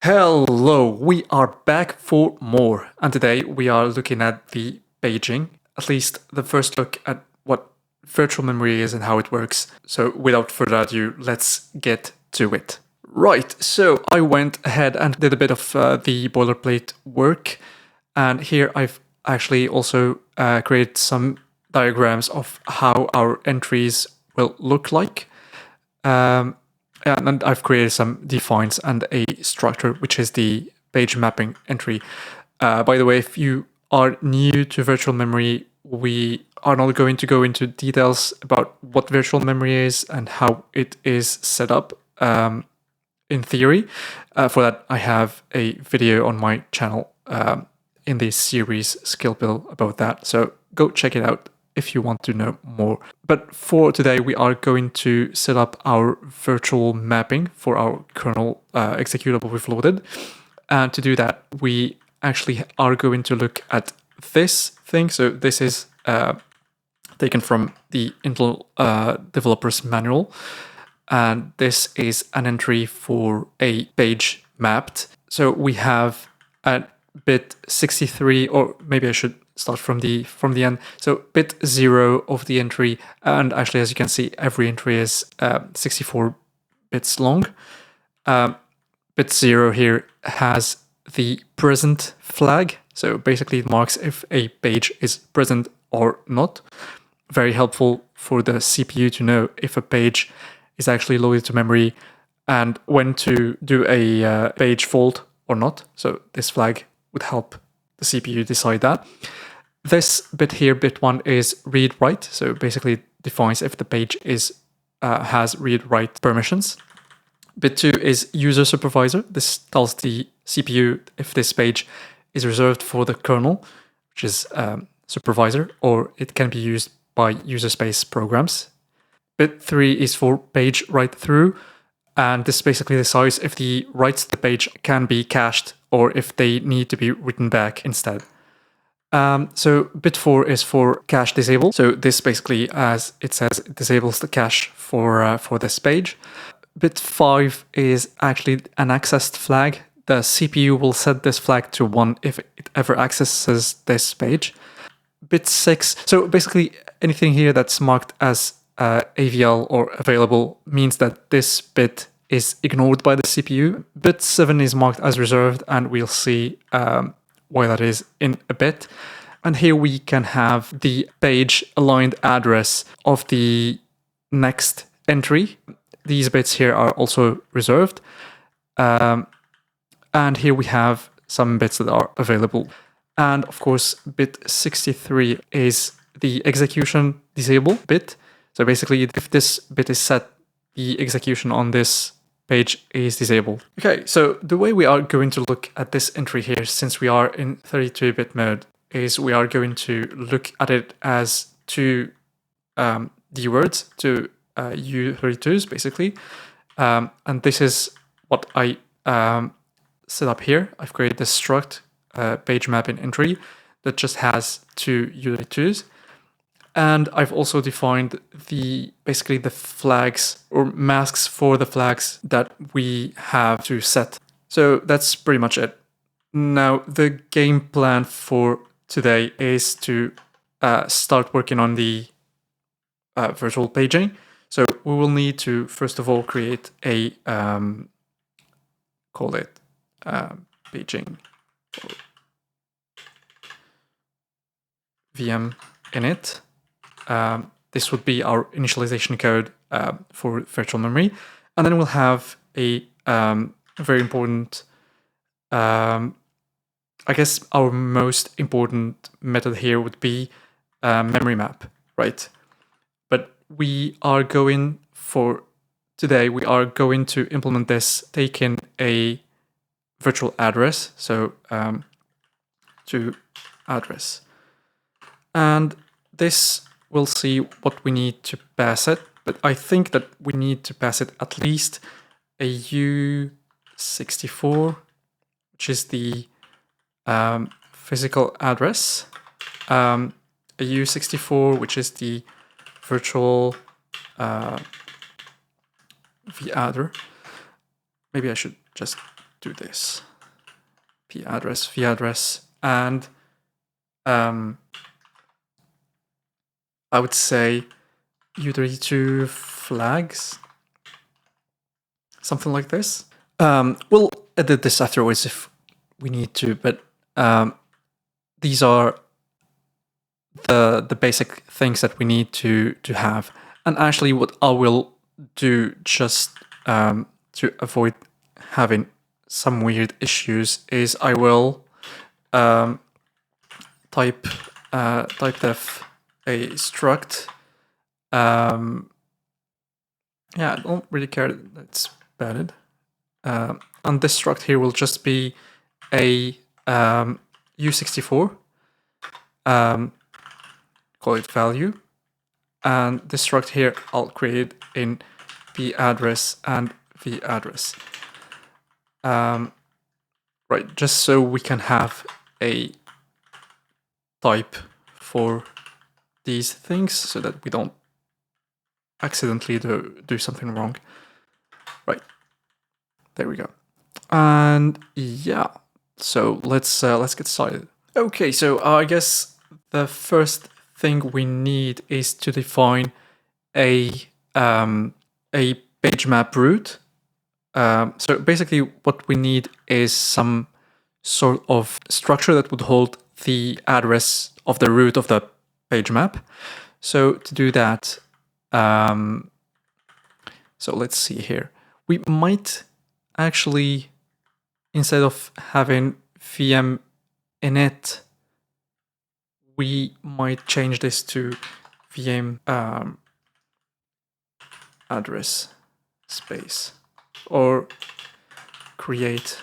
Hello, we are back for more, and today we are looking at the paging, at least the first look at what virtual memory is and how it works. So without further ado, let's get to it. Right, so I went ahead and did a bit of the boilerplate work, and here I've actually also created some diagrams of how our entries will look like. And I've created some defines and a structure, which is the page mapping entry. By the way, if you are new to virtual memory, we are not going to go into details about what virtual memory is and how it is set up in theory. For that, I have a video on my channel in the series Skill Bill about that. So go check it out if you want to know more. But for today, we are going to set up our virtual mapping for our kernel executable we've loaded. And to do that, we actually are going to look at this thing. So this is taken from the Intel developer's manual. And this is an entry for a page mapped. So we have at bit 63, or maybe I should start from the end. So bit 0 of the entry, and actually, as you can see, every entry is 64 bits long. Bit 0 here has the present flag. So basically, it marks if a page is present or not. Very helpful for the CPU to know if a page is actually loaded to memory and when to do a page fault or not. So this flag would help the CPU decide that. This bit here, bit 1, is read-write. So basically it defines if the page is has read-write permissions. Bit 2 is user supervisor. This tells the CPU if this page is reserved for the kernel, which is supervisor, or it can be used by user space programs. Bit 3 is for page write-through, and this basically decides if the writes to the page can be cached or if they need to be written back instead. So bit 4 is for cache disable. So this basically, as it says, it disables the cache for this page. Bit 5 is actually an accessed flag. The CPU will set this flag to 1 if it ever accesses this page. Bit 6, so basically anything here that's marked as AVL or available means that this bit is ignored by the CPU. Bit 7 is marked as reserved, and we'll see why that is in a bit. And here we can have the page aligned address of the next entry. These bits here are also reserved. And here we have some bits that are available. And of course, bit 63 is the execution disable bit. So basically, if this bit is set, the execution on this page is disabled. Okay, so the way we are going to look at this entry here, since we are in 32-bit mode, is we are going to look at it as two dwords, two U32s, basically. And this is what I set up here. I've created this struct page mapping entry that just has two U32s. And I've also defined basically the flags or masks for the flags that we have to set. So that's pretty much it. Now, the game plan for today is to start working on the virtual paging. So we will need to, first of all, create a, call it paging VM init. This would be our initialization code for virtual memory. And then we'll have a very important, I guess our most important method here would be memory map, right? But we are going for today, we are going to implement this taking a virtual address, so to address. And this we'll see what we need to pass it, but I think that we need to pass it at least a U64, which is the physical address, a U64, which is the virtual vAddr. Maybe I should just do this. p address, v address, and I would say u32 flags, something like this. We'll edit this afterwards if we need to, but these are the basic things that we need to have. And actually, what I will do just to avoid having some weird issues is I will type def a struct. Yeah, I don't really care that it's padded. And this struct here will just be a u64. Call it value. And this struct here I'll create in p address and v address. Right, just so we can have a type for these things so that we don't accidentally do something wrong. Right, there we go. And yeah, so let's get started. Okay, so I guess the first thing we need is to define a page map root. So basically what we need is some sort of structure that would hold the address of the root of the page map. So to do that, so let's see here. We might actually, instead of having VM init, we might change this to VM address space, or create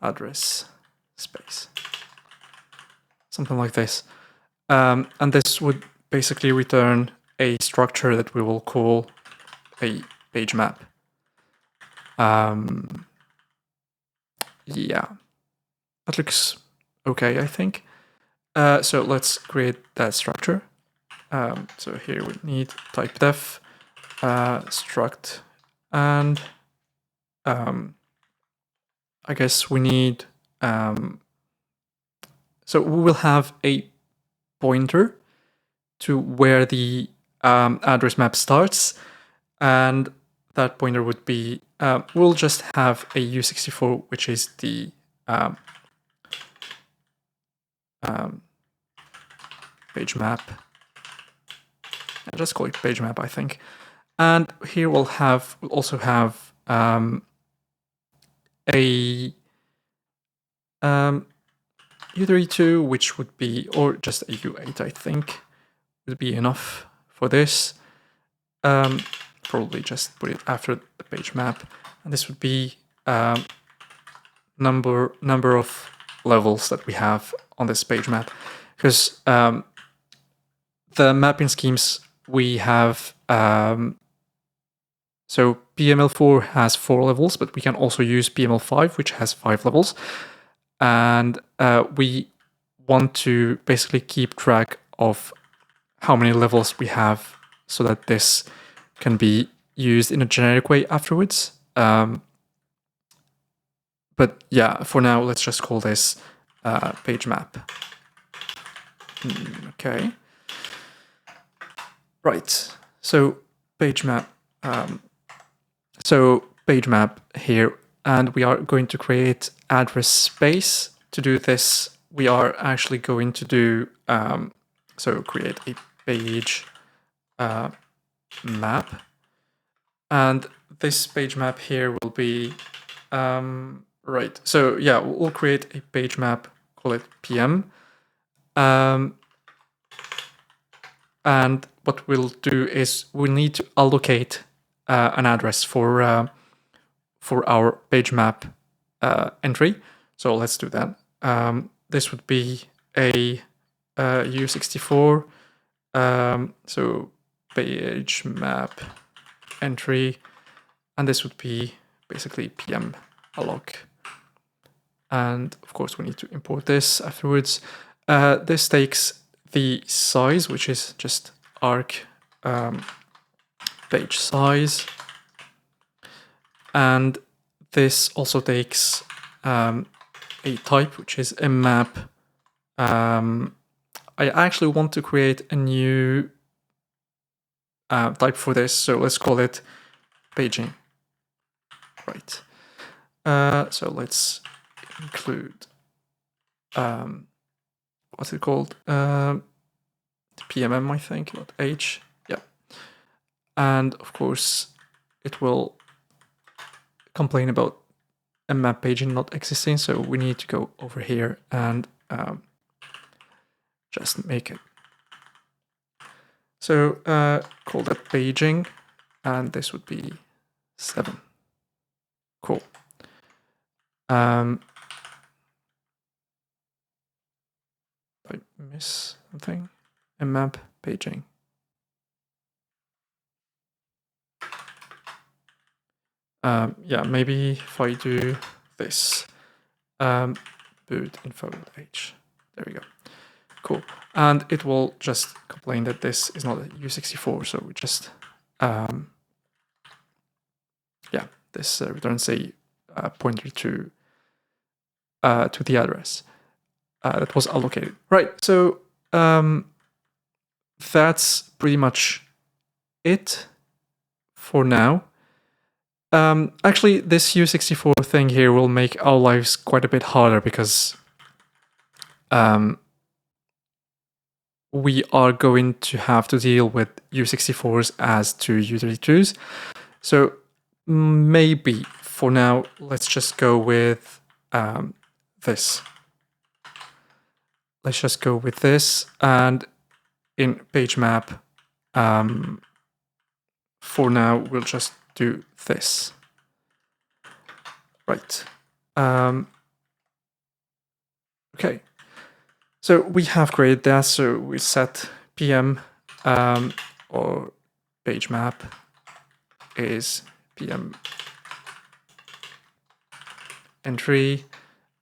address space, something like this. And this would basically return a structure that we will call a page map. Yeah, that looks okay, I think. So let's create that structure. So here we need type def struct, and I guess we need so we will have a pointer to where the address map starts, and that pointer would be we'll just have a u64, which is the page map. I'll just call it page map, I think. And here we'll also have a u32, which would be, or just a u8, I think, would be enough for this. Probably just put it after the page map, and this would be number of levels that we have on this page map, because the mapping schemes we have, so PML4 has 4 levels, but we can also use PML5, which has 5 levels. And we want to basically keep track of how many levels we have so that this can be used in a generic way afterwards. But yeah, for now, let's just call this page map. Okay. Right, so page map. So page map here, and we are going to create address space. To do this, we are actually going to do so create a page map, and this page map here will be right. So yeah, we'll create a page map, call it PM, and what we'll do is we need to allocate an address for our page map entry. So let's do that. This would be a u64. So page map entry, and this would be basically PM alloc. And of course, we need to import this afterwards. This takes the size, which is just arc page size, And this also takes a type, which is a map. I actually want to create a new type for this, so let's call it paging. Right. So let's include what's it called? PMM, I think, not H. Yeah. And of course, it will complain about a map paging not existing, so we need to go over here and just make it. So call that paging, and this would be 7. Cool. I miss something. A map paging. Yeah, maybe if I do this, boot info h. There we go. Cool. And it will just complain that this is not a U64, so we just yeah, this returns a pointer to the address that was allocated. Right. So that's pretty much it for now. Actually, this U64 thing here will make our lives quite a bit harder because we are going to have to deal with U64s as to U32s. So maybe for now, let's just go with this. Let's just go with this, and in page map, for now, we'll just do this. Right. Okay. So we have created that. So we set PM or page map is PM entry,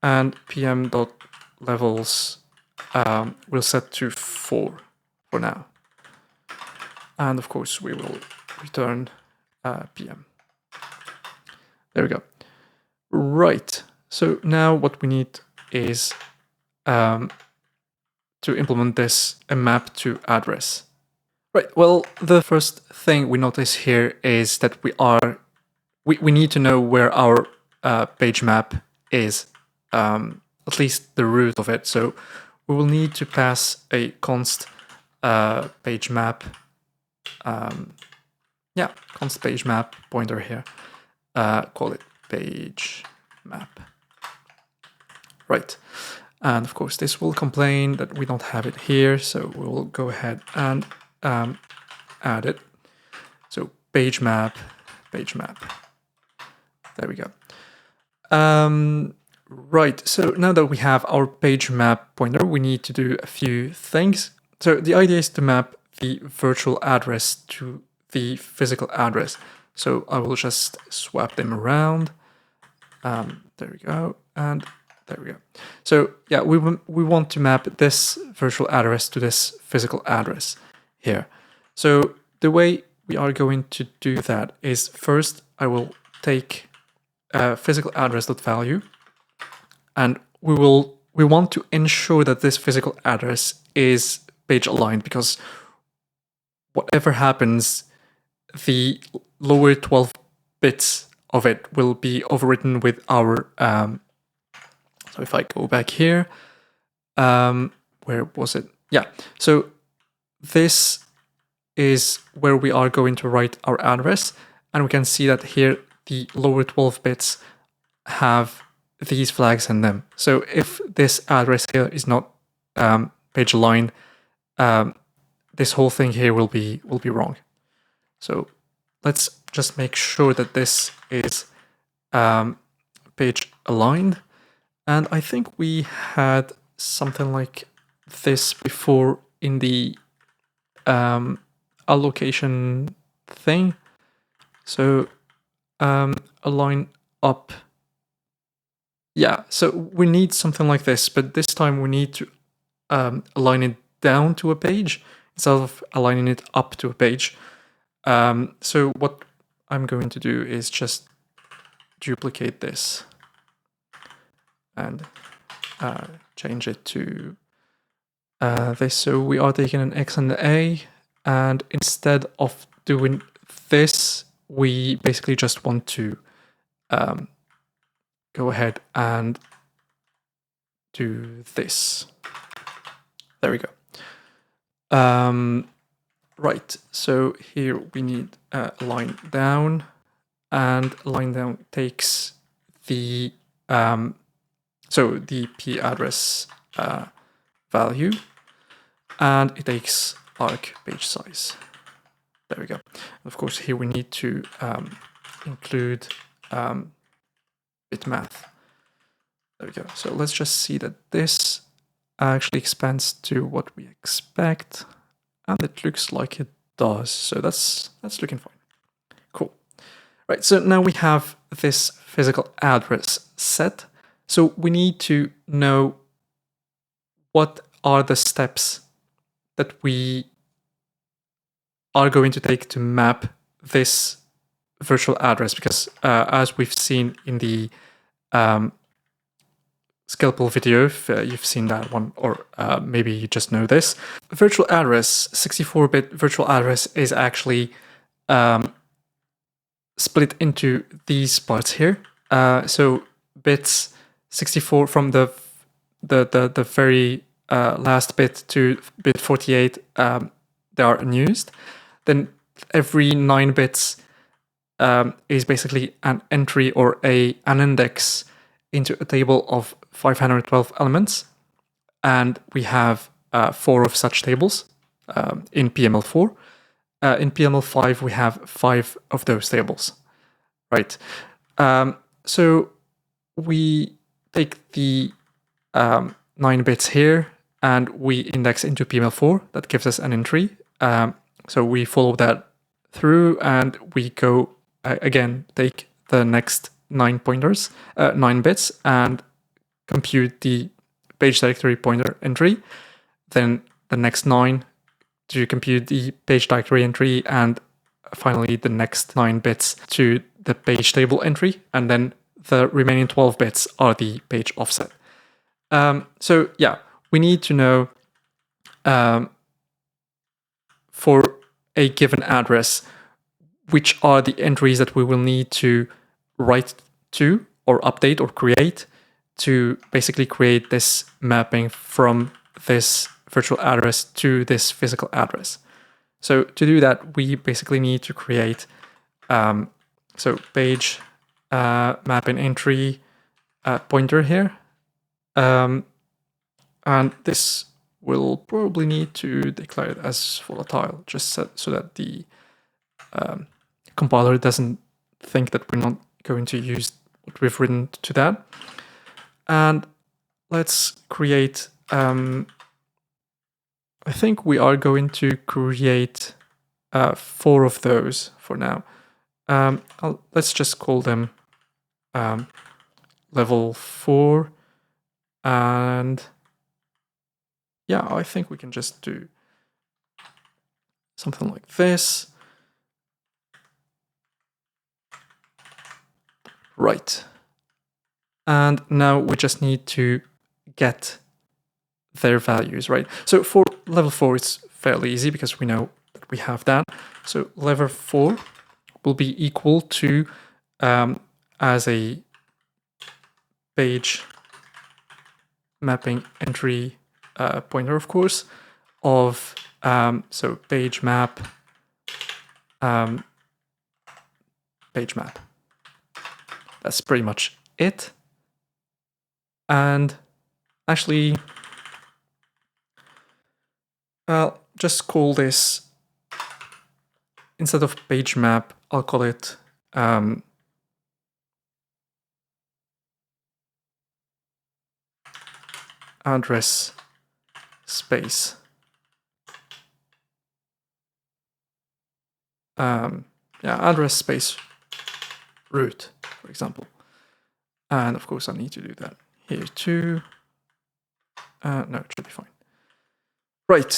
and PM dot levels we'll set to 4 for now. And of course, we will return PM. There we go. Right. So now what we need is to implement this a map to address. Right. Well, the first thing we notice here is that we need to know where our page map is, at least the root of it. So we will need to pass a const page map. Const page map pointer here. Call it page map. Right. And of course, this will complain that we don't have it here. So we'll go ahead and add it. So page map. There we go. Right. So now that we have our page map pointer, we need to do a few things. So the idea is to map the virtual address to the physical address. So I will just swap them around. There we go. And there we go. So yeah, we want to map this virtual address to this physical address here. So the way we are going to do that is first I will take physical address.value, and we want to ensure that this physical address is page aligned, because whatever happens, the lower 12 bits of it will be overwritten with our so if I go back here, where was it? Yeah, so this is where we are going to write our address, and we can see that here the lower 12 bits have these flags in them. So if this address here is not page aligned, this whole thing here will be wrong. So let's just make sure that this is page aligned. And I think we had something like this before in the allocation thing. So align up. Yeah, so we need something like this, but this time we need to align it down to a page instead of aligning it up to a page. So what I'm going to do is just duplicate this and change it to this. So we are taking an X and an A, and instead of doing this, we basically just want to go ahead and do this. There we go. Right, so here we need a line down, and line down takes the so the p address value, and it takes arc page size. There we go. Of course, here we need to include bitmath. There we go. So let's just see that this actually expands to what we expect, and it looks like it does. So that's looking fine. Cool. Right. So now we have this physical address set. So we need to know what are the steps that we are going to take to map this virtual address, because as we've seen in the scalpel video, if you've seen that one, or maybe you just know this, virtual address, 64-bit virtual address is actually split into these parts here. So bits 64 from the very last bit to bit 48, they are unused. Then every 9 bits is basically an entry or an index into a table of 512 elements, and we have 4 of such tables in PML4. In PML5 we have 5 of those tables, right? So we take the 9 bits here and we index into PML4. That gives us an entry. So we follow that through, and we go again, take the next 9 pointers, 9 bits, and compute the page directory pointer entry. Then the next 9 to compute the page directory entry, and finally the next 9 bits to the page table entry, and then the remaining 12 bits are the page offset. So yeah, we need to know for a given address which are the entries that we will need to write to or update or create to basically create this mapping from this virtual address to this physical address. So to do that, we basically need to create so page mapping entry pointer here, and this will probably need to declare it as volatile, just so that the compiler doesn't think that we're not going to use what we've written to that. And let's create, I think we are going to create 4 of those for now. Let's just call them level 4, and yeah, I think we can just do something like this. Right. And now we just need to get their values, right? So for level 4, it's fairly easy because we know that we have that. So level 4 will be equal to, as a page mapping entry pointer, of course, of so page map, page map. That's pretty much it. And actually, I'll just call this, instead of page map, I'll call it address space. Address space root, for example. And of course, I need to do that here too. No, it should be fine. Right,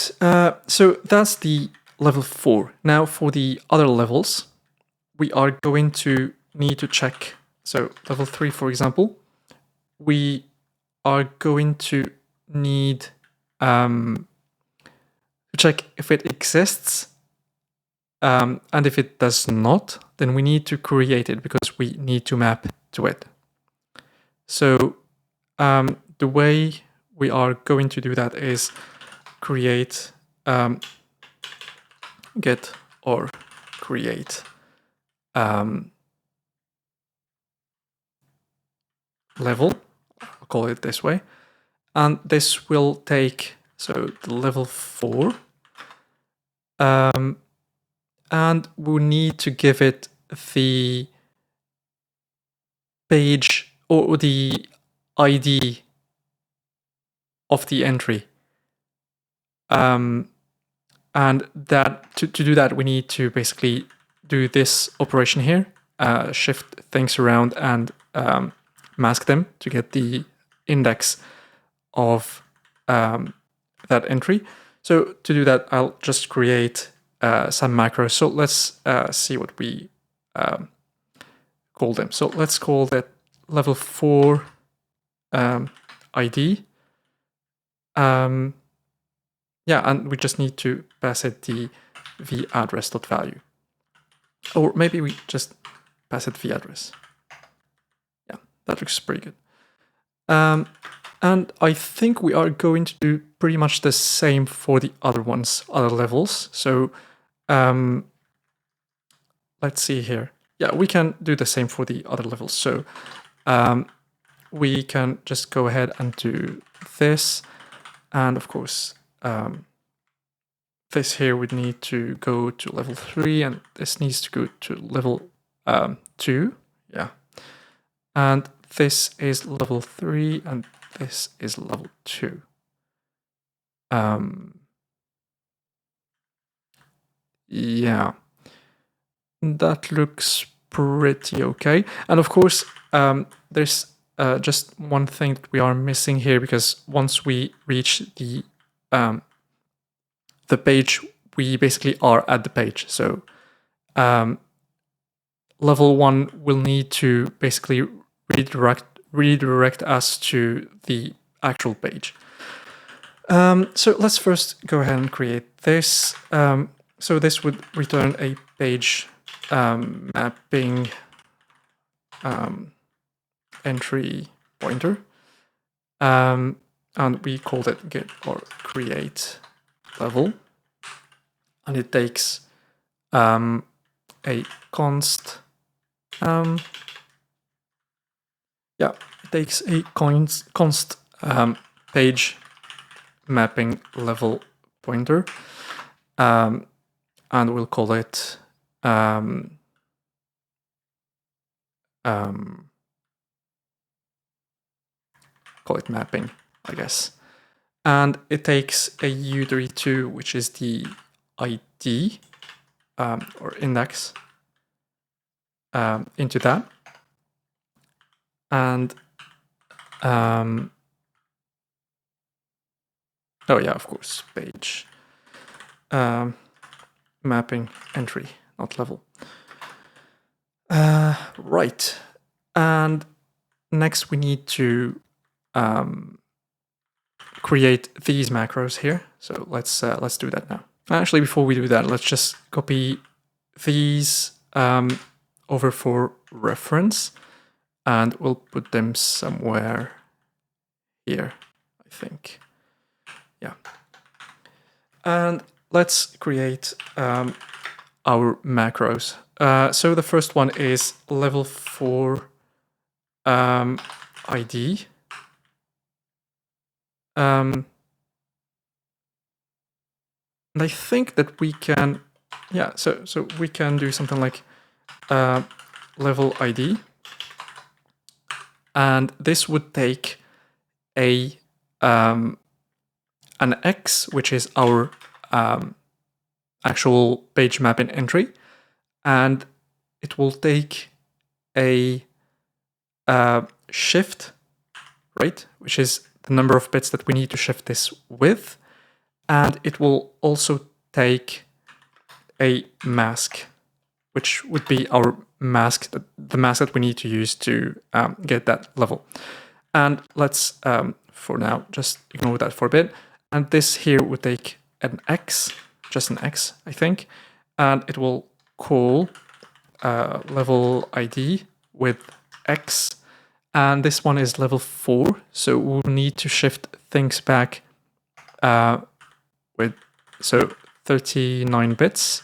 so that's the level 4. Now for the other levels, we are going to need to check So level 3, for example, we are going to need to check if it exists. And if it does not, then we need to create it because we need to map to it. So the way we are going to do that is create get or create level, I'll call it this way, and this will take, so the level 4, and we need to give it the page or the ID of the entry. And that to do that, we need to basically do this operation here, shift things around and mask them to get the index of that entry. So to do that, I'll just create some macros. So let's see what we call them. So let's call that level 4 ID. Yeah, and we just need to pass it the address.value. Or maybe we just pass it the address. Yeah, that looks pretty good. And I think we are going to do pretty much the same for the other ones, other levels. So let's see here. Yeah, we can do the same for the other levels. So we can just go ahead and do this. And of course, this here would need to go to level 3, and this needs to go to level 2. Yeah. And this is level 3, and this is level 2. Yeah. That looks pretty okay. And of course, there's just one thing that we are missing here, because once we reach the page, we basically are at the page. So level 1 will need to basically redirect us to the actual page. So let's first go ahead and create this. So this would return a page mapping entry pointer. And we called it get or create level. And it takes a const. Yeah, it takes a const page mapping level pointer, and we'll call it call it mapping, I guess. And it takes a U32, which is the ID or index into that. And oh yeah, of course, page mapping entry, not level. Right. And next we need to create these macros here. So let's do that now. Actually, before we do that, let's just copy these over for reference, and we'll put them somewhere here, I think. Yeah. And let's create our macros. So the first one is level 4 ID. And I think that we can, yeah, so we can do something like level ID. And this would take a an X, which is our actual page mapping entry, and it will take a shift, right, which is the number of bits that we need to shift this with, and it will also take a mask, which would be our mask, the mask that we need to use to get that level. And let's, for now, just ignore that for a bit. And this here would take an X, just an X, I think, and it will call level ID with X. And this one is level 4, so we'll need to shift things back with 39 bits.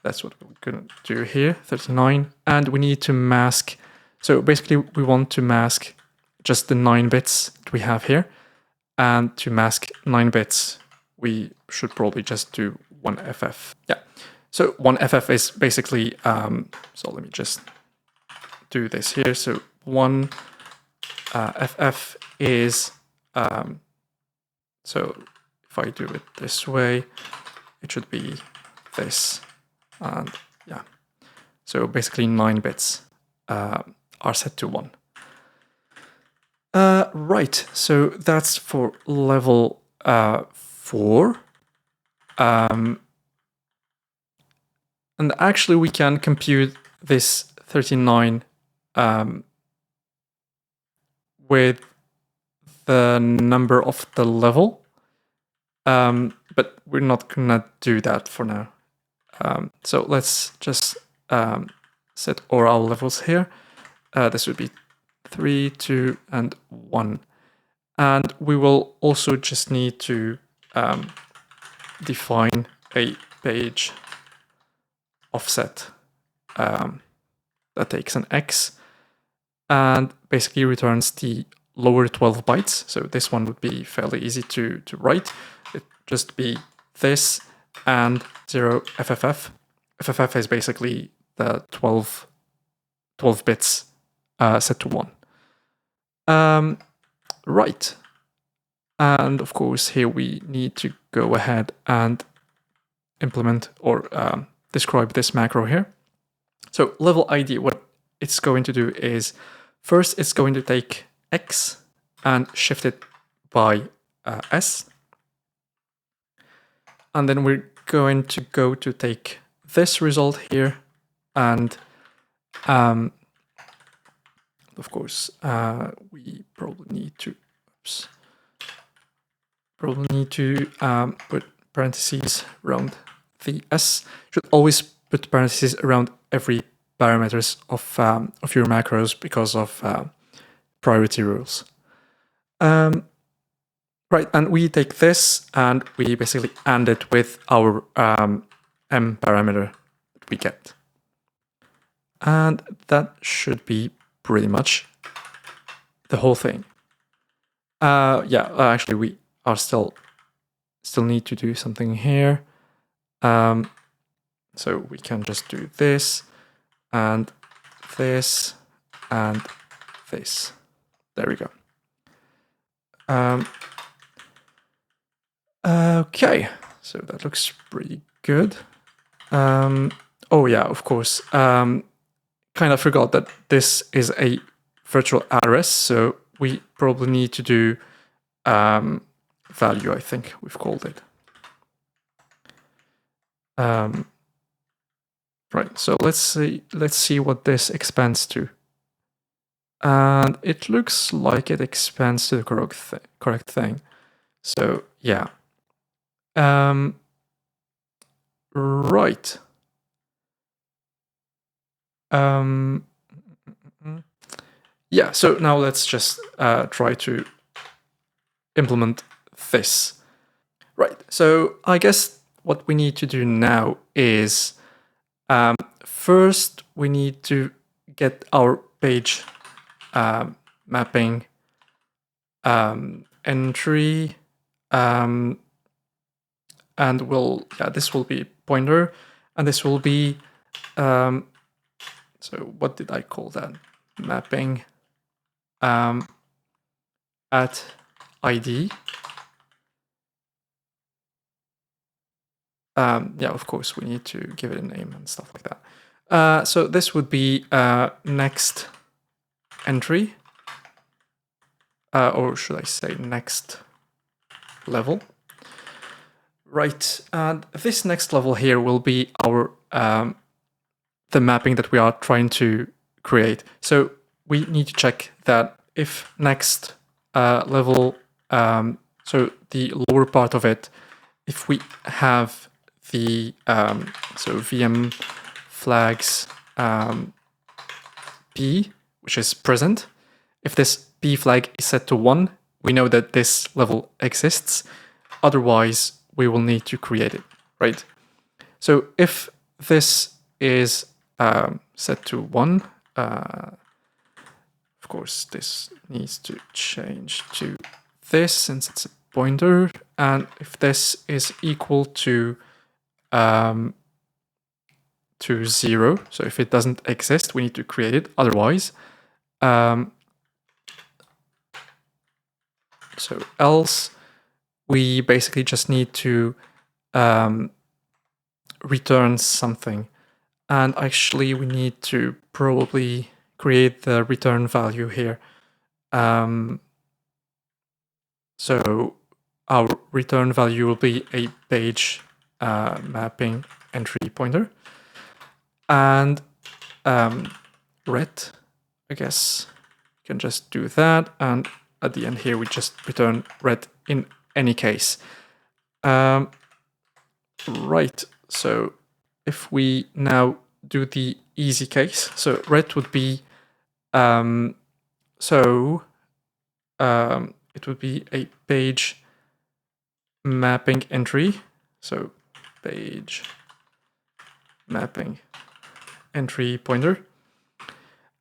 That's what we're going to do here, 39. And we need to mask. So basically, we want to mask just the 9 bits that we have here. And to mask 9 bits, we should probably just do 1FF. Yeah. So 1FF is basically, so let me just do this here. So 1FF is, so if I do it this way, it should be this. And yeah, so basically 9 bits are set to 1. Right, so that's for level 4. And actually we can compute this 39 with the number of the level, but we're not gonna do that for now. So let's just set all our levels here. This would be 3, 2, and 1. And we will also just need to define a page offset that takes an X and basically returns the lower 12 bytes. So this one would be fairly easy to write. It'd just be this and 0 FFF. FFF is basically the 12 bits set to 1. Right. And of course, here we need to go ahead and implement or describe this macro here. So level ID, what it's going to do is first it's going to take X and shift it by S. And then we're going to go to take this result here and of course, we probably need to, put parentheses around the S. Should always put parentheses around every parameters of your macros because of priority rules. Right, and we take this and we basically AND it with our M parameter that we get. And that should be pretty much the whole thing. Actually we are still need to do something here. So we can just do this and this and this. There we go. Okay, so that looks pretty good. Oh yeah, of course. Kind of forgot that this is a virtual address, so we probably need to do value, I think we've called it. Right, so let's see what this expands to. And it looks like it expands to the correct thing. So yeah. Right. Yeah, so now let's just try to implement this. Right, so I guess what we need to do now is first we need to get our page mapping entry, and this will be pointer, and this will be so what did I call that? Mapping at ID. Yeah, of course, we need to give it a name and stuff like that. So this would be next entry, or should I say next level. Right, and this next level here will be our the mapping that we are trying to create. So we need to check that if next level, so the lower part of it, if we have the so VM flags P, which is present, if this P flag is set to 1, we know that this level exists. Otherwise, we will need to create it, right? So if this is set to 1, of course, this needs to change to this since it's a pointer. And if this is equal to 0, so if it doesn't exist, we need to create it. Otherwise, so else, we basically just need to return something. And actually, we need to probably create the return value here. So our return value will be a page mapping entry pointer. And ret, I guess, can just do that. And at the end here, we just return ret in any case. Right, so if we now do the easy case, so ret would be, it would be a page mapping entry. So page mapping entry pointer.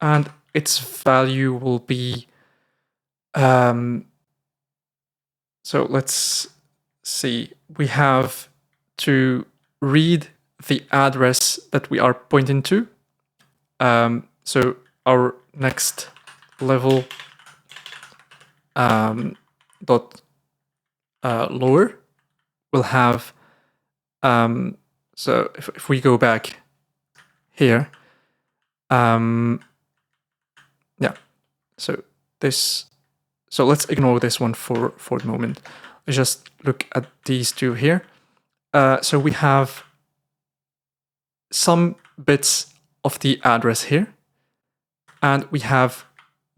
And its value will be, so let's see, we have to read the address that we are pointing to. So our next level dot lower will have, so if we go back here, yeah, so this, so let's ignore this one for the moment. Let's just look at these two here. So we have some bits of the address here, and we have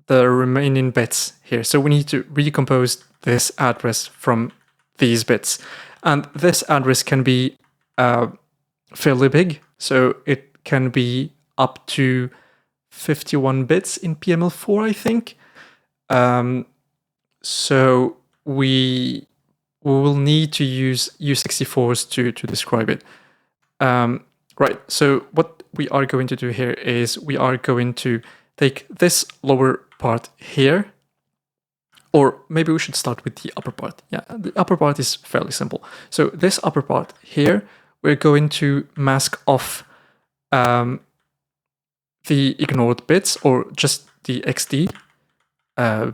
the remaining bits here. So we need to recompose this address from these bits. And this address can be fairly big. So it can be up to 51 bits in PML4, I think. So we will need to use U64s to describe it. Right, so what we are going to do here is we are going to take this lower part here, or maybe we should start with the upper part. Yeah, the upper part is fairly simple. So this upper part here, we're going to mask off the ignored bits, or just the XD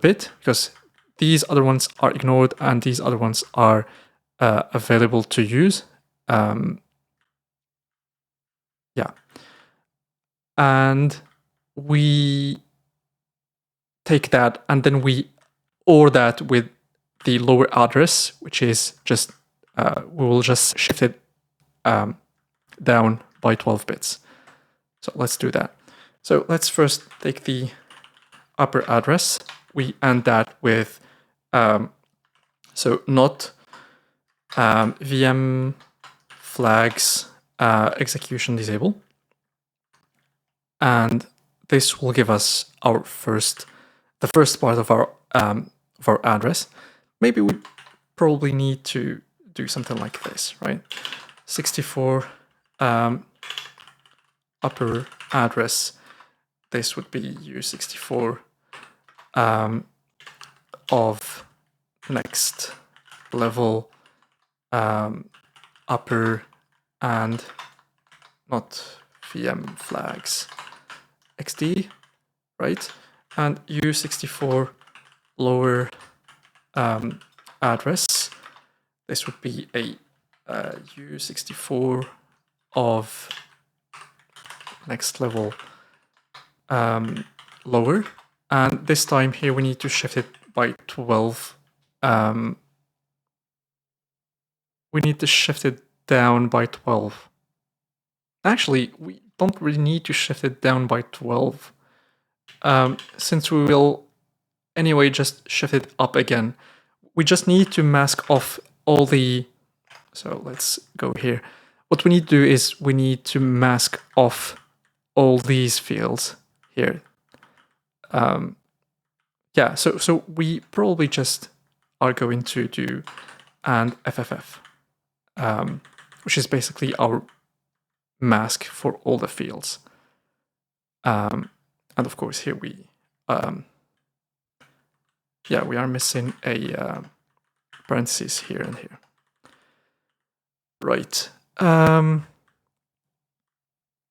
bit, because these other ones are ignored and these other ones are available to use. Yeah. And we take that and then we OR that with the lower address, which is just, we will just shift it down by 12 bits. So let's do that. So let's first take the upper address. We end that with, so not VM flags execution disable. And this will give us our the first part of our address. Maybe we probably need to do something like this, right? 64 upper address. This would be U64 of next level upper and not VM flags XD, right? And U64 lower address. This would be a U64 of next level lower. And this time here we need to shift it by 12. We need to shift it down by 12. Actually, we don't really need to shift it down by 12. Since we will anyway just shift it up again, we just need to mask off all the... So let's go here. What we need to do is we need to mask off all these fields here. Yeah, so we probably just are going to do and FFF, which is basically our mask for all the fields. And of course here we, yeah, we are missing a parentheses here and here. Right.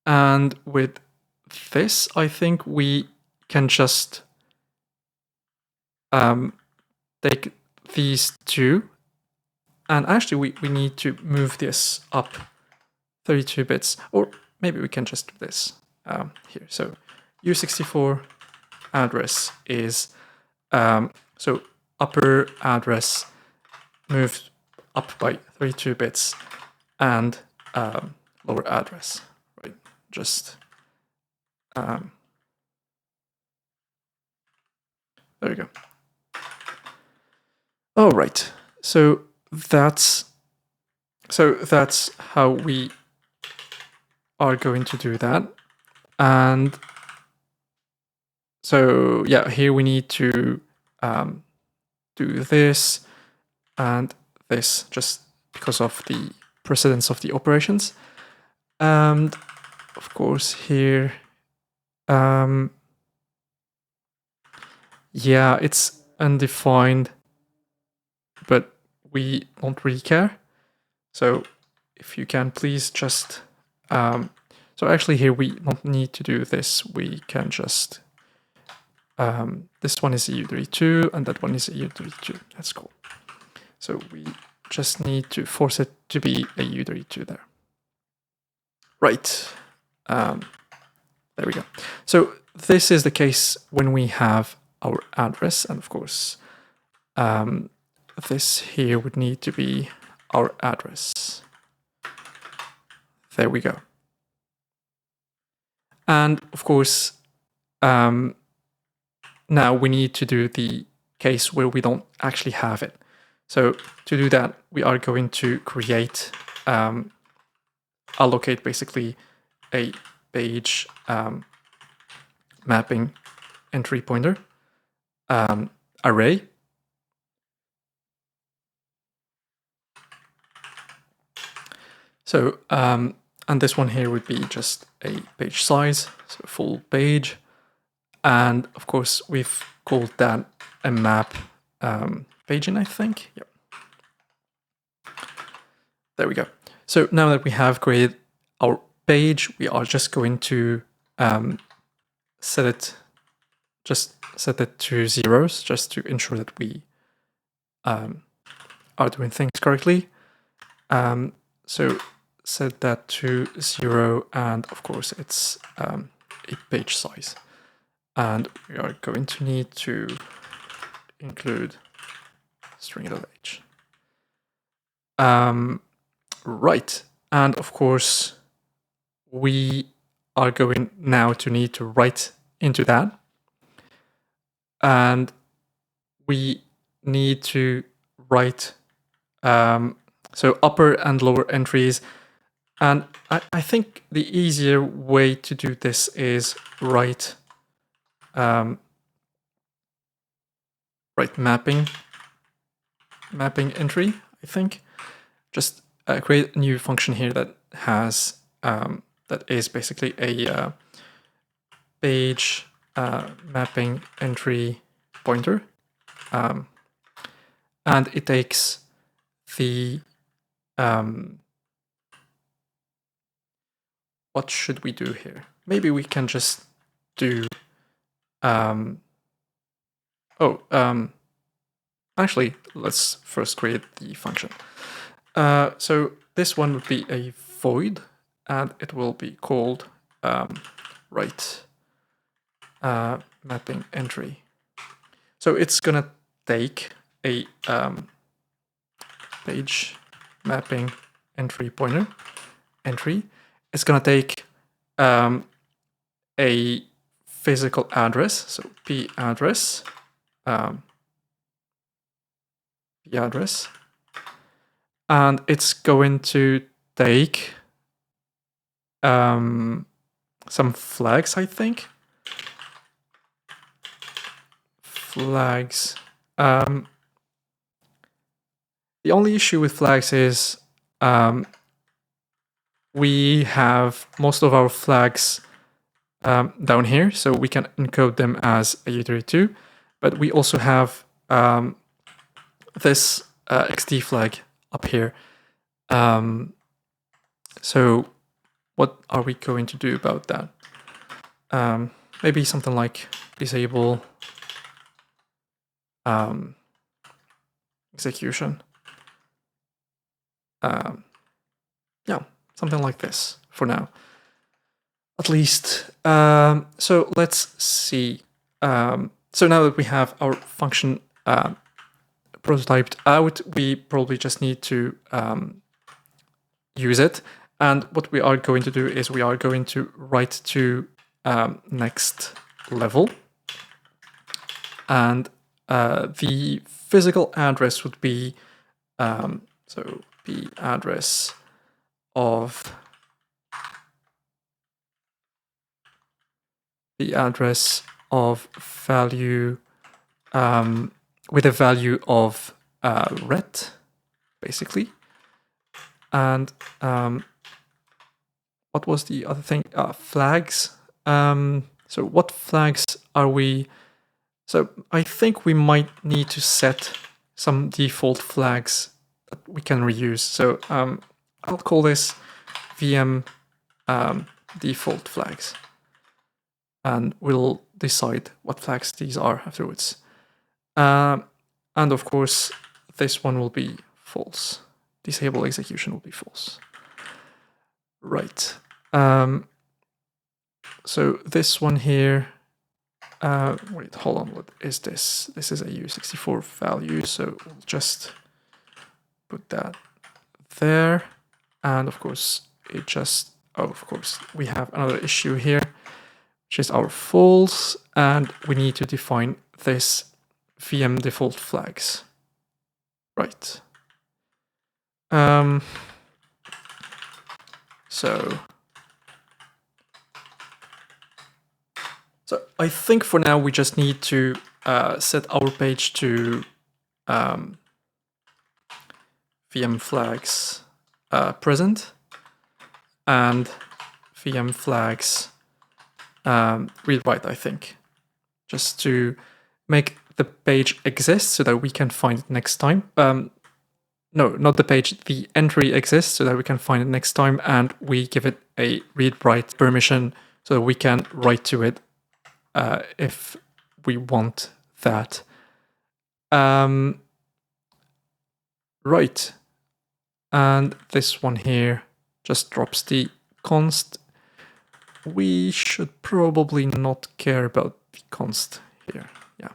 And with this, I think we can just take these two, and actually we need to move this up 32 bits, or maybe we can just do this here. So U64 address is, so upper address moved up by 32 bits, and lower address, right? Just there you go. All right, so that's how we are going to do that. And so yeah, here we need to do this and this, just because of the precedence of the operations. And of course here, yeah, it's undefined, but we don't really care. So if you can please just, so actually here we don't need to do this. We can just, this one is a U32 and that one is a U32. That's cool. So we just need to force it to be a U32 there. Right. There we go. So this is the case when we have our address, and of course, this here would need to be our address. There we go. And of course, now we need to do the case where we don't actually have it. So to do that, we are going to create, allocate basically a page mapping entry pointer array. So, and this one here would be just a page size, so full page. And of course, we've called that a map paging, I think. Yep. There we go. So now that we have created our page, we are just going to set it to zeros, just to ensure that we are doing things correctly. So set that to 0, and of course it's a page size. And we are going to need to include string.h. Right, and of course we are going now to need to write into that. And we need to write so upper and lower entries. And I think the easier way to do this is write mapping entry, I think. Just create a new function here that has that is basically a page mapping entry pointer, and it takes the what should we do here? Maybe we can just do actually, let's first create the function. So this one would be a void, and it will be called write mapping entry. So it's gonna take a page mapping entry pointer entry. It's gonna take a physical address, so p address, and it's going to take some flags, I think. Flags. The only issue with flags is we have most of our flags down here, so we can encode them as a utility2, but we also have this XD flag up here. So what are we going to do about that? Maybe something like disable execution. Yeah, something like this for now. At least, so let's see. So now that we have our function prototyped out, we probably just need to use it. And what we are going to do is we are going to write to next level. And the physical address would be, so the address of value with a value of ret, basically. And what was the other thing? Flags. So what flags are we? So I think we might need to set some default flags that we can reuse. So I'll call this VM default flags. And we'll decide what flags these are afterwards. And of course, this one will be false. Disable execution will be false. Right. So this one here, wait, hold on, what is this? This is a U64 value, so we'll just put that there. And of course, it just, oh, of course, we have another issue here, which is our false, and we need to define this VM default flags. Right. So I think for now we just need to set our page to VM flags present and VM flags read write, I think, just to make the page exist so that we can find it next time. No, not the page, the entry exists so that we can find it next time, and we give it a read-write permission so that we can write to it if we want that. Right. And this one here just drops the const. We should probably not care about the const here, yeah,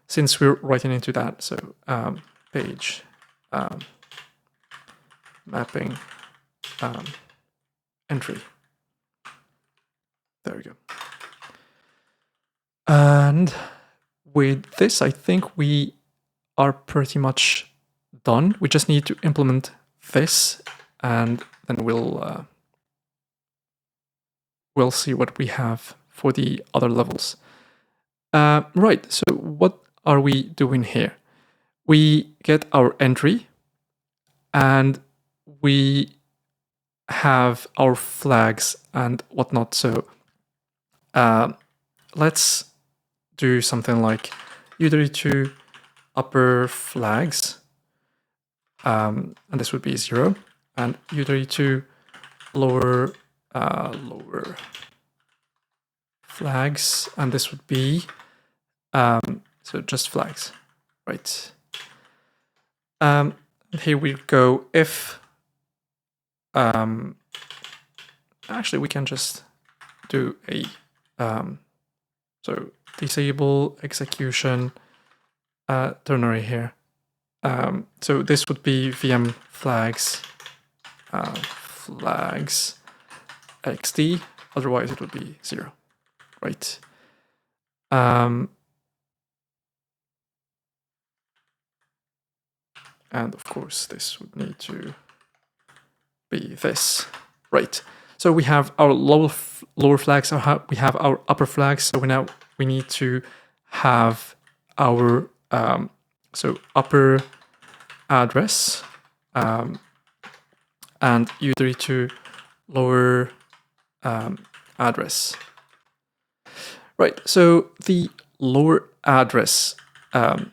since we're writing into that. So page mapping entry. There we go. And with this, I think we are pretty much done. We just need to implement this, and then we'll see what we have for the other levels. Right, so what are we doing here? We get our entry, and we have our flags and whatnot. So let's do something like utility2 upper flags, and this would be 0, and utility2 lower flags, and this would be so just flags, right? Here we go. If actually we can just do a so disable execution ternary here. So this would be VM flags flags xd, otherwise it would be 0, right? And of course, this would need to be this, right? So we have our lower flags, we have our upper flags. So we need to have our so upper address and U32 lower address. Right. So the lower address,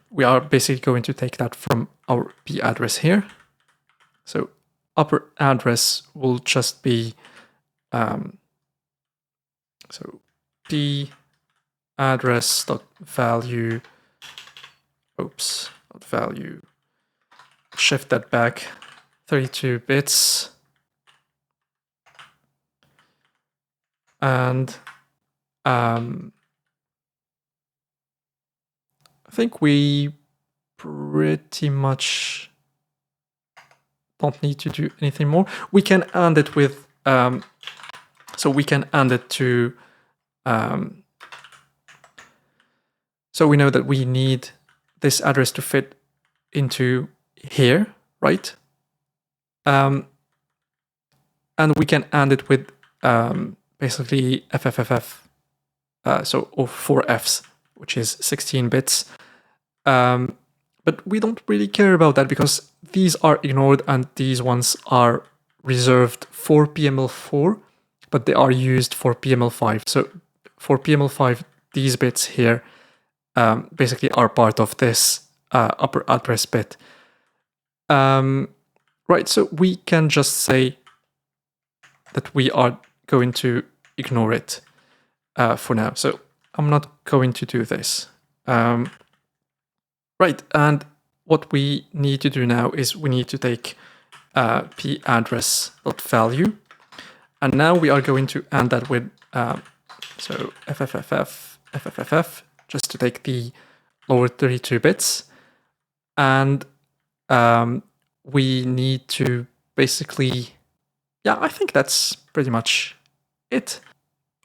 we are basically going to take that from our P address here. So upper address will just be so P address dot value. Oops, dot value. Shift that back 32 bits, and I think we pretty much don't need to do anything more. We can end it with, so we can end it to, so we know that we need this address to fit into here, right? And we can end it with basically FFFF, so or 4 Fs, which is 16 bits. But we don't really care about that because these are ignored and these ones are reserved for PML4, but they are used for PML5. So for PML5, these bits here basically are part of this upper address bit. Right, so we can just say that we are going to ignore it for now. So I'm not going to do this. Right, and what we need to do now is we need to take p address.value, and now we are going to end that with so FFFF, just to take the lower 32 bits, and we need to basically, yeah, I think that's pretty much it.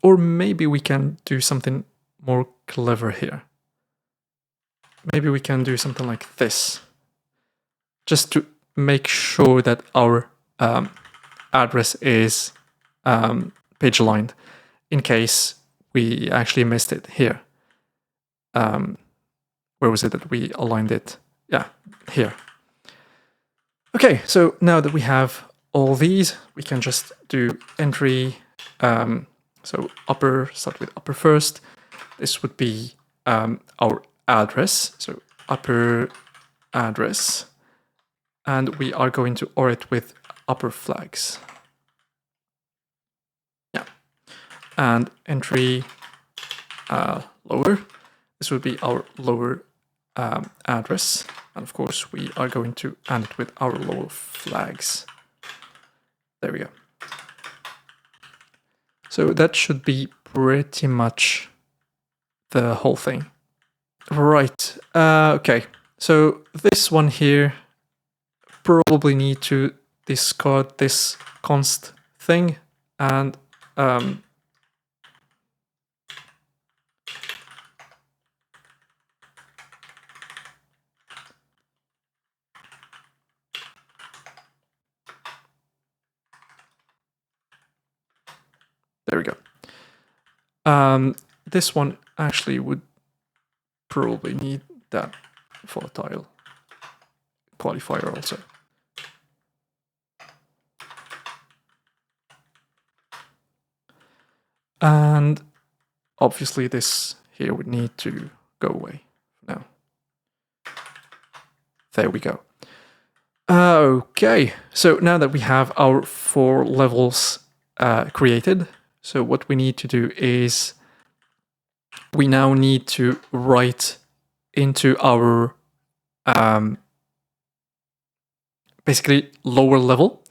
Or maybe we can do something more clever here. Maybe we can do something like this, just to make sure that our address is page aligned, in case we actually missed it here. Where was it that we aligned it? Yeah, here. Okay, so now that we have all these, we can just do entry. So upper, start with upper first. This would be our address, so upper address, and we are going to OR it with upper flags. Yeah, and entry lower. This would be our lower address, and of course we are going to end it with our lower flags. There we go. So that should be pretty much the whole thing. Right, okay, so this one here, probably need to discard this const thing, and there we go. This one actually would probably need that volatile qualifier also. And obviously this here would need to go away now. There we go. Okay, so now that we have our 4 levels created, so what we need to do is we now need to write into our basically lower level,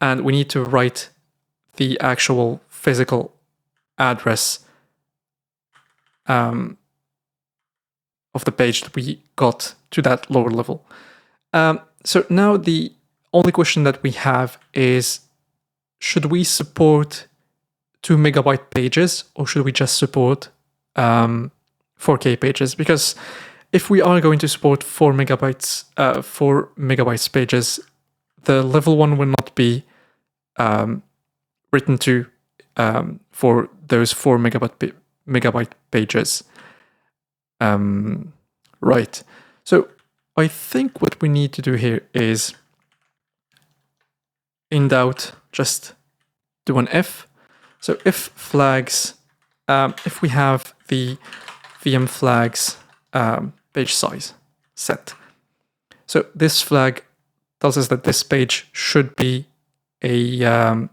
and we need to write the actual physical address of the page that we got to that lower level. So now the only question that we have is, should we support 2 megabyte pages, or should we just support 4K pages? Because if we are going to support 4 megabytes pages, the level 1 will not be written to for those 4 megabyte pages. Right. So I think what we need to do here is, in doubt, just do an if. So if flags, if we have the VM flags page size set. So this flag tells us that this page should be I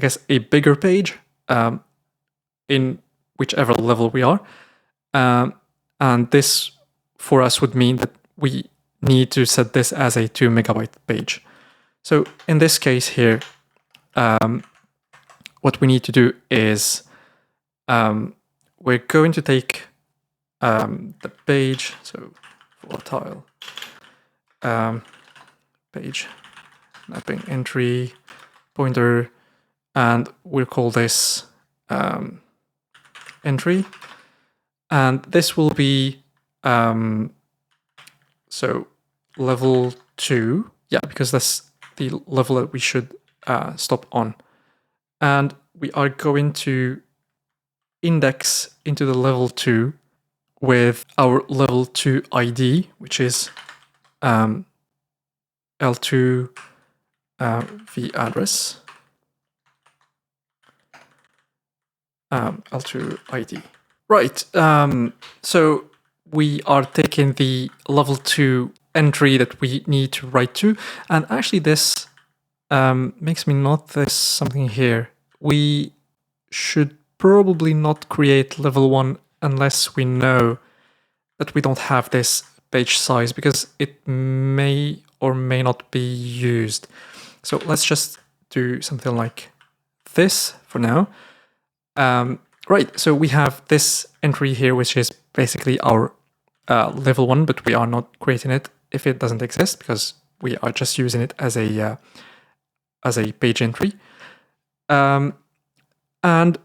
guess a bigger page in whichever level we are. And this for us would mean that we need to set this as a 2 megabyte page. So in this case here, what we need to do is we're going to take the page, so volatile page mapping entry pointer, and we'll call this entry, and this will be so level 2, yeah, because that's the level that we should stop on. And we are going to index into the level 2 with our level 2 ID, which is L2 v address, L2 ID. Right, so we are taking the level 2 entry that we need to write to, and actually this makes me notice something here. We should probably not create level 1 unless we know that we don't have this page size, because it may or may not be used. So let's just do something like this for now. Right, so we have this entry here, which is basically our level 1, but we are not creating it if it doesn't exist, because we are just using it as a page entry. And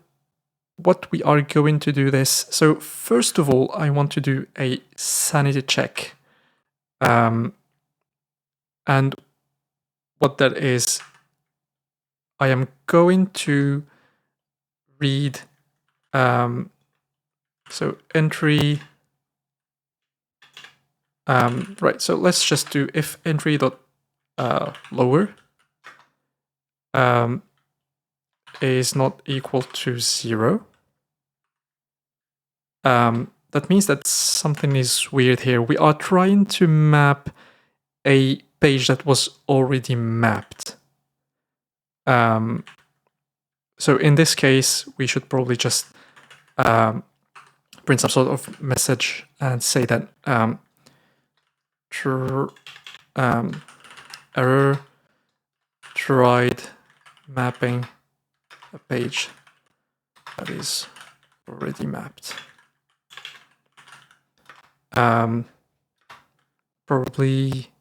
what we are going to do this. So first of all, I want to do a sanity check. And what that is, I am going to read, so entry, right, so let's just do if entry dot lower is not equal to 0. That means that something is weird here. We are trying to map a page that was already mapped. So in this case, we should probably just print some sort of message and say that error tried mapping a page that is already mapped. Probably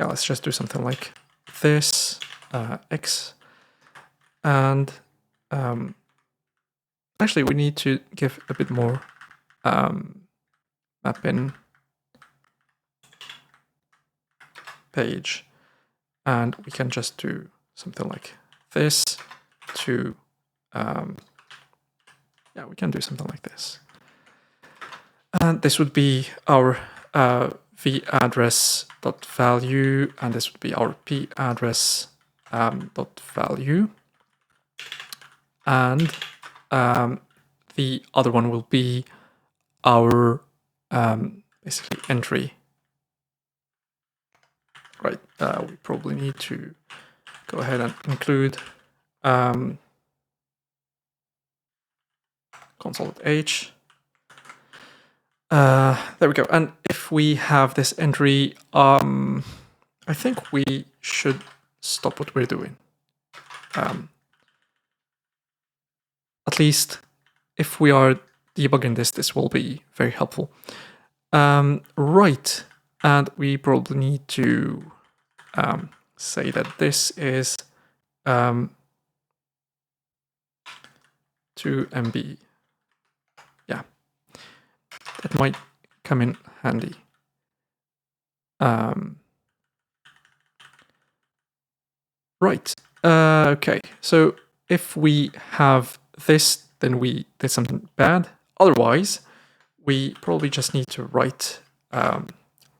yeah, let's just do something like this, x, and actually we need to give a bit more mapping page, and we can just do something like this to yeah, we can do something like this, and this would be our v address dot value, and this would be our p address dot value, and the other one will be our basically entry. Right, we probably need to go ahead and include console.h. There we go. And if we have this entry, I think we should stop what we're doing. At least if we are debugging this, this will be very helpful. Right, and we probably need to say that this is 2 MB. Yeah, that might come in handy. Right. Okay. So if we have this, then we did something bad. Otherwise, we probably just need to write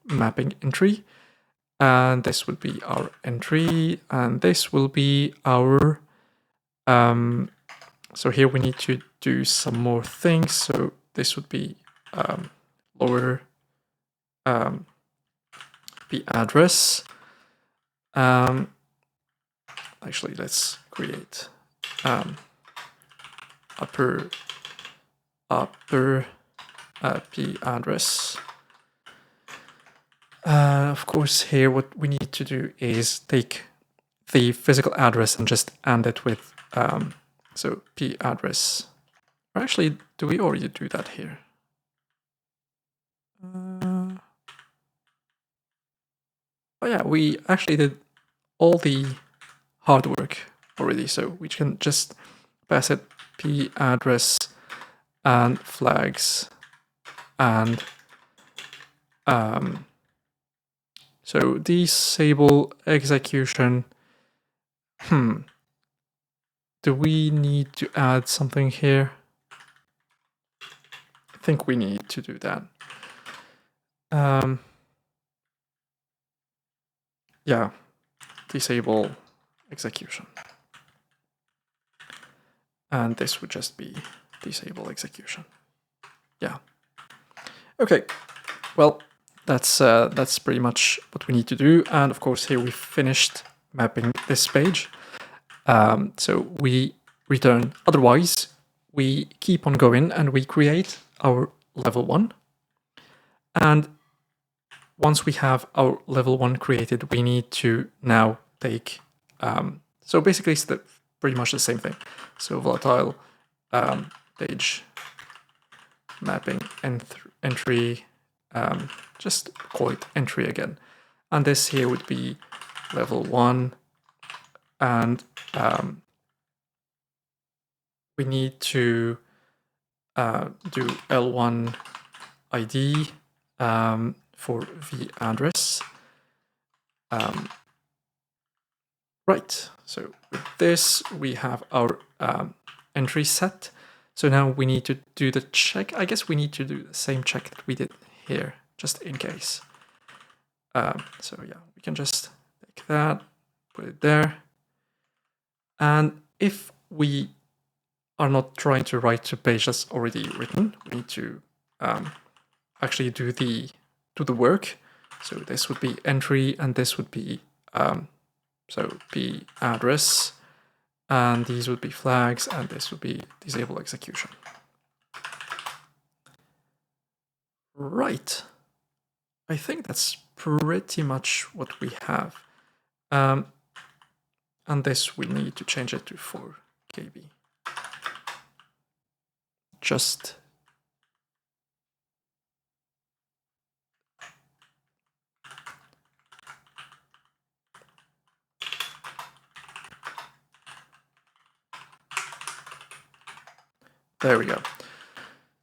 mapping entry. And this will be our entry. And this will be our... so here we need to do some more things. So this would be lower p address. Actually, let's create upper p address. Of course, here what we need to do is take the physical address and just end it with so p address. Or actually, do we already do that here? Oh yeah, we actually did all the hard work already, so we can just pass it p address and flags and so disable execution. Do we need to add something here? I think we need to do that. Yeah, disable execution. And this would just be disable execution. Yeah. Okay. Well, that's pretty much what we need to do. And of course, here we finished mapping this page. So we return. Otherwise, we keep on going and we create our level 1. And once we have our level 1 created, we need to now take... so basically, it's pretty much the same thing. So volatile page mapping entry, just call it entry again. And this here would be level 1. And we need to do L1 ID for the address. Right, so with this, we have our entry set. So now we need to do the check. I guess we need to do the same check that we did here, just in case. So yeah, we can just take that, put it there. And if we are not trying to write a page that's already written, we need to actually do the work. So this would be entry, and this would be so p address, and these would be flags, and this would be disable execution. Right. I think that's pretty much what we have. And this we need to change it to 4 KB. Just there we go.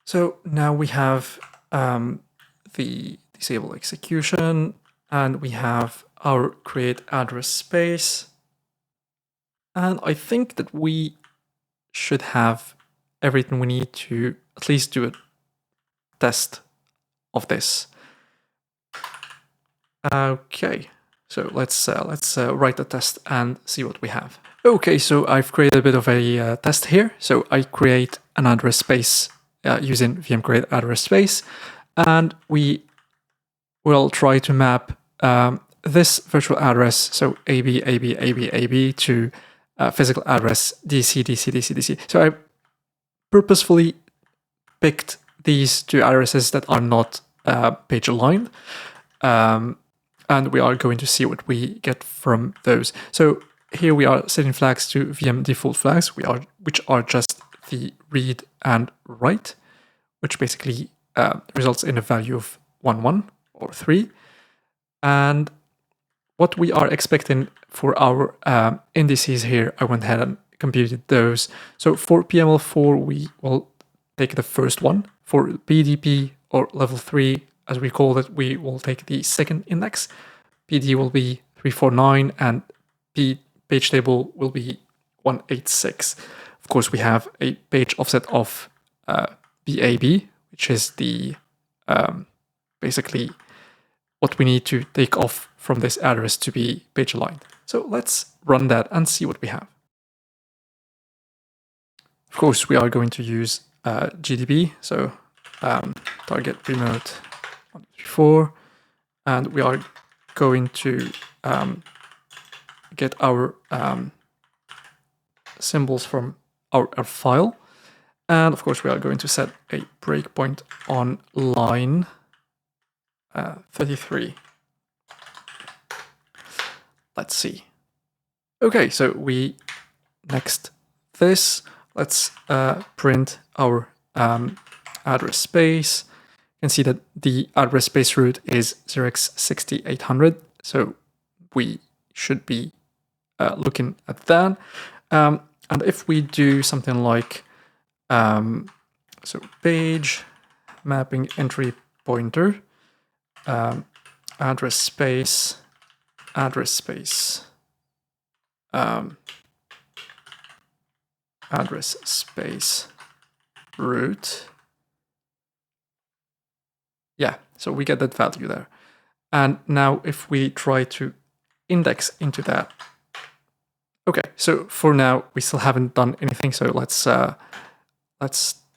So now we have the disable execution, and we have our create address space. And I think that we should have everything we need to at least do a test of this. Okay, so let's write the test and see what we have. Okay, so I've created a bit of a test here. So I create an address space using VM create address space, and we will try to map this virtual address, so AB, AB, AB, AB, to physical address DC, DC, DC, DC. So I purposefully picked these two addresses that are not page aligned, and we are going to see what we get from those. So here we are setting flags to VM default flags, which are just the read and write, which basically results in a value of 1, 1 or 3. And what we are expecting for our indices here, I went ahead and computed those. So for PML4, we will take the first one. For BDP, or level 3, as we call it, we will take the second index. PD will be 349, and page table will be 186. Of course, we have a page offset of BAB, which is the basically what we need to take off from this address to be page aligned. So let's run that and see what we have. Of course, we are going to use GDB, so target remote 134, and we are going to get our symbols from our file. And of course, we are going to set a breakpoint on line 33. Let's see. Okay, so we next this. Let's print our address space. You can see that the address space root is 0x6800, so we should be looking at that. And if we do something like so page mapping entry pointer address space address space root. Yeah, so we get that value there. And now if we try to index into that. Okay, so for now we still haven't done anything, so let's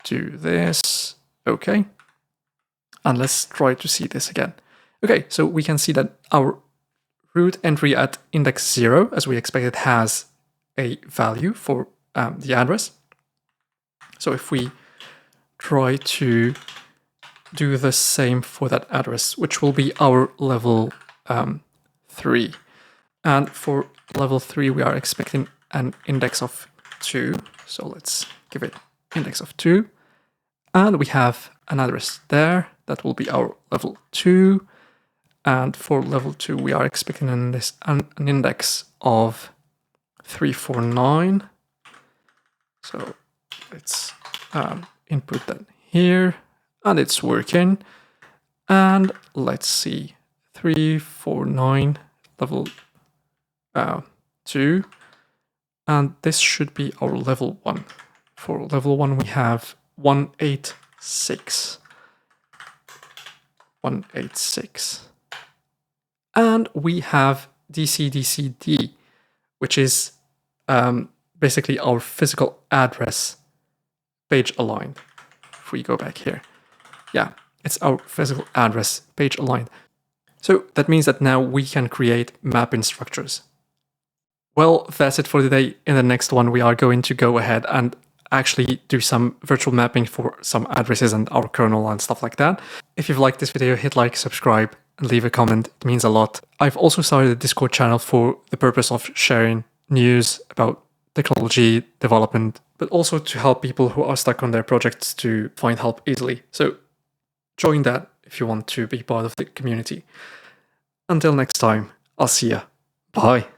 do this. Okay. And let's try to see this again. Okay, so we can see that our root entry at index 0, as we expected, has a value for the address. So if we try to do the same for that address, which will be our level 3. And for level 3, we are expecting an index of 2. So let's give it index of 2. And we have an address there. That will be our level 2. And for level 2, we are expecting an index of 349. So let's input that here. And it's working. And let's see, 349 level 2. And this should be our level 1. For level 1, we have 186. 186. And we have DCDCD, which is basically our physical address page aligned. If we go back here. Yeah, it's our physical address page aligned. So that means that now we can create mapping structures. Well, that's it for today. In the next one, we are going to go ahead and actually do some virtual mapping for some addresses and our kernel and stuff like that. If you've liked this video, hit like, subscribe, and leave a comment. It means a lot. I've also started a Discord channel for the purpose of sharing news about technology development, but also to help people who are stuck on their projects to find help easily. So join that if you want to be part of the community. Until next time, I'll see ya. Bye.